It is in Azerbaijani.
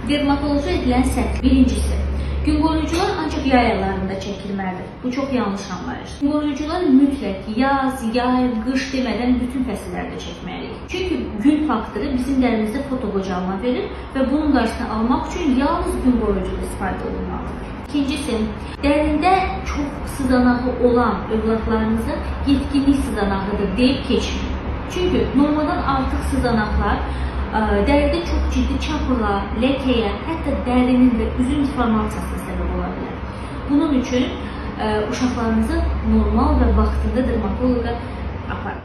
Dermatoloji edilən səhv. Birincisi, gün qoruyucular ancaq yay aylarında çəkilməlidir. Bu çox yanlış anlayış. Gün qoruyucular mütləq yaz, yay, qış demədən bütün fəsillərdə çəkməliyik. Çünki gün faktoru bizim dərimizdə fotobocalma verir və bunun qarşısını almaq üçün yalnız gün qoruyucuda istifadə olunmalıdır. İkincisi, dərində çox sızanağı olan övladlarınızı yetkinlik sızanağıdır deyib keçməyin. Çünki normaldan artıq sızanaqlar dəridə çox ciddi çapıla, ləkəyə, hətta dərinin və üzün deformasiyasına səbəb ola bilər. Bunun üçün uşaqlarınızı normal və vaxtında dermatoloqa aparın.